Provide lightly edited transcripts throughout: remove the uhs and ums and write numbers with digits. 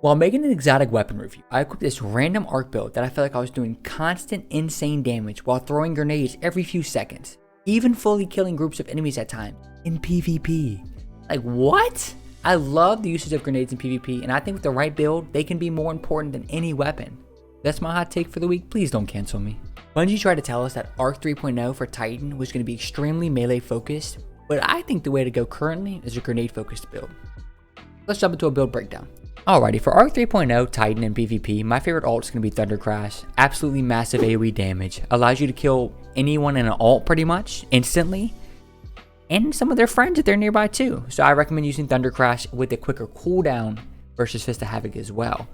While making an exotic weapon review, I equipped this random arc build that I felt like I was doing constant insane damage while throwing grenades every few seconds, even fully killing groups of enemies at times in PvP. Like what? I love the usage of grenades in PvP, and I think with the right build, they can be more important than any weapon. That's my hot take for the week. Please don't cancel me. Bungie tried to tell us that Arc 3.0 for Titan was going to be extremely melee focused, but I think the way to go currently is a grenade focused build. Let's jump into a build breakdown. Alrighty, for Arc 3.0 Titan and PvP, my favorite ult is going to be Thunder Crash. Absolutely massive AoE damage. Allows you to kill anyone in an ult pretty much instantly, and some of their friends if they're nearby too. So I recommend using Thunder Crash with a quicker cooldown versus Fist of Havoc as well.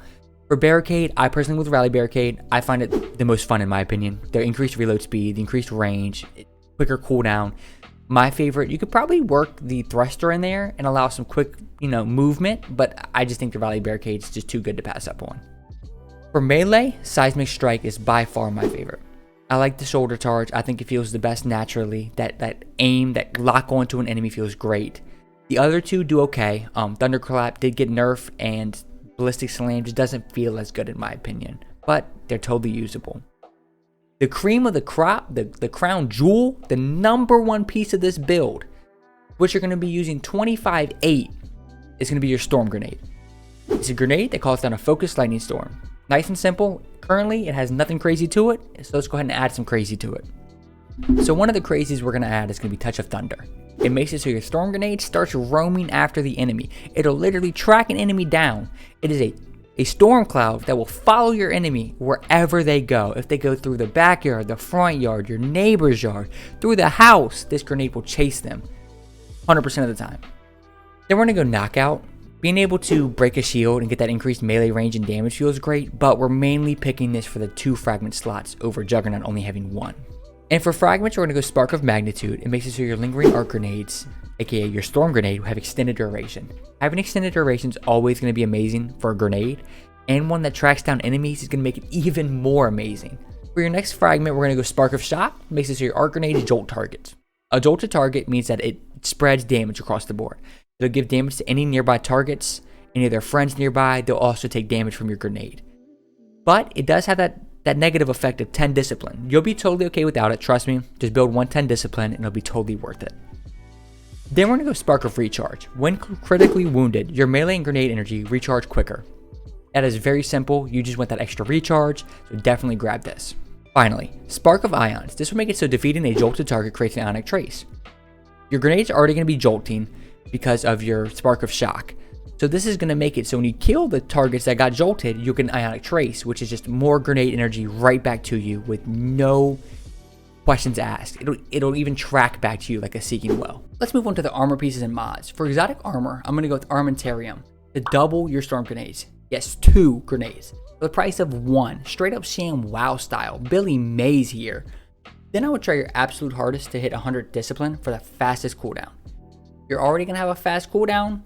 For Barricade, I personally with Rally Barricade, I find it the most fun in my opinion. The increased reload speed, the increased range, quicker cooldown. My favorite, you could probably work the Thruster in there and allow some quick, movement, but I just think the Rally Barricade is just too good to pass up on. For Melee, Seismic Strike is by far my favorite. I like the shoulder charge. I think it feels the best naturally. That aim, that lock onto an enemy feels great. The other two do okay. Thunderclap did get nerfed, and Ballistic Slam just doesn't feel as good in my opinion, but they're totally usable. The cream of the crop, the crown jewel, the number one piece of this build, which you're going to be using 25-8, is going to be your Storm Grenade. It's a grenade that calls down a focused lightning storm. Nice and simple. Currently, it has nothing crazy to it, so let's go ahead and add some crazy to it. So one of the crazies we're going to add is going to be Touch of Thunder. It makes it so your Storm Grenade starts roaming after the enemy. It'll literally track an enemy down. It is a storm cloud that will follow your enemy wherever they go. If they go through the backyard, the front yard, your neighbor's yard, through the house, this grenade will chase them 100% of the time. Then we're going to go Knockout. Being able to break a shield and get that increased melee range and damage feels great, but we're mainly picking this for the 2 fragment slots over Juggernaut only having 1. And for fragments, we're going to go Spark of Magnitude. It makes it so your lingering arc grenades, aka your Storm Grenade, will have extended duration. Having extended duration is always going to be amazing for a grenade, and one that tracks down enemies is going to make it even more amazing. For your next fragment, we're going to go Spark of Shock. It makes it so your arc grenades jolt targets. A jolted target means that it spreads damage across the board. It'll give damage to any nearby targets, any of their friends nearby. They'll also take damage from your grenade. But it does have that negative effect of 10 discipline. You'll be totally okay without it, trust me. Just build 110 discipline and it'll be totally worth it. Then we're going to go Spark of Recharge. When critically wounded, your melee and grenade energy recharge quicker. That is very simple. You just want that extra recharge, so definitely grab this. Finally, Spark of Ions. This will make it so defeating a jolted target creates an ionic trace. Your grenades are already going to be jolting because of your Spark of Shock. So this is going to make it so when you kill the targets that got jolted, you get an ionic trace, which is just more grenade energy right back to you with no questions asked. It'll even track back to you like a seeking well. Let's move on to the armor pieces and mods. For exotic armor, I'm going to go with Armentarium to double your storm grenades. Yes, 2 grenades for the price of 1. Straight up Sham WoW style. Billy Mays here. Then I would try your absolute hardest to hit 100 discipline for the fastest cooldown. You're already going to have a fast cooldown,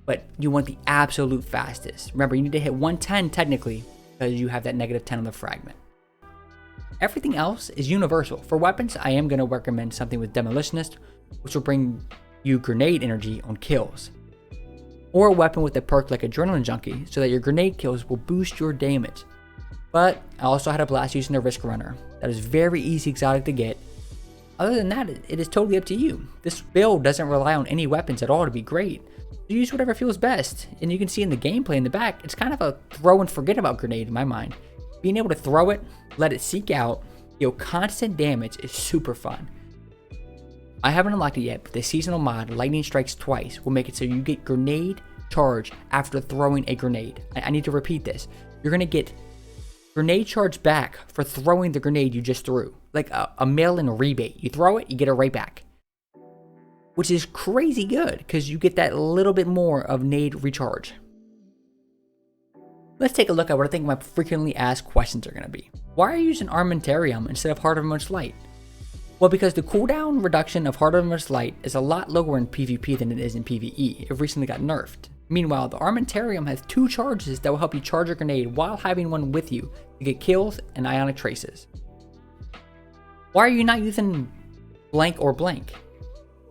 but you want the absolute fastest. Remember, you need to hit 110 technically because you have that negative 10 on the fragment. Everything else is universal. For weapons, I am going to recommend something with Demolitionist, which will bring you grenade energy on kills. Or a weapon with a perk like Adrenaline Junkie, so that your grenade kills will boost your damage. But I also had a blast using the Risk Runner. That is very easy exotic to get. Other than that, it is totally up to you. This build doesn't rely on any weapons at all to be great. You use whatever feels best, and you can see in the gameplay in the back, it's kind of a throw and forget about grenade in my mind. Being able to throw it, let it seek out, deal constant damage is super fun. I haven't unlocked it yet, but the seasonal mod, Lightning Strikes Twice, will make it so you get grenade charge after throwing a grenade. I need to repeat this. You're going to get grenade charge back for throwing the grenade you just threw. Like a mail-in rebate. You throw it, you get it right back. Which is crazy good, because you get that little bit more of nade recharge. Let's take a look at what I think my frequently asked questions are going to be. Why are you using Armentarium instead of Heart of Most Light? Well, because the cooldown reduction of Heart of Most Light is a lot lower in PvP than it is in PvE. It recently got nerfed. Meanwhile, the Armentarium has 2 charges that will help you charge a grenade while having one with you to get kills and ionic traces. Why are you not using blank or blank?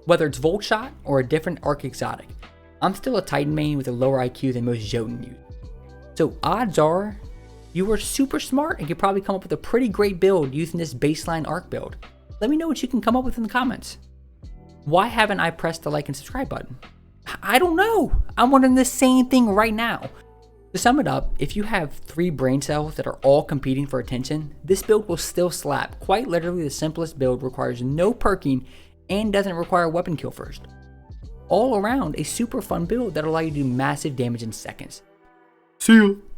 Whether it's Volt Shot or a different arc exotic, I'm still a Titan main with a lower IQ than most Jotun use. So odds are you are super smart and could probably come up with a pretty great build using this baseline arc build. Let me know what you can come up with in the comments. Why haven't I pressed the like and subscribe button? I don't know. I'm wondering the same thing right now. To sum it up, if you have 3 brain cells that are all competing for attention, this build will still slap. Quite literally, the simplest build requires no perking and doesn't require a weapon kill first. All around, a super fun build that'll allow you to do massive damage in seconds. See ya.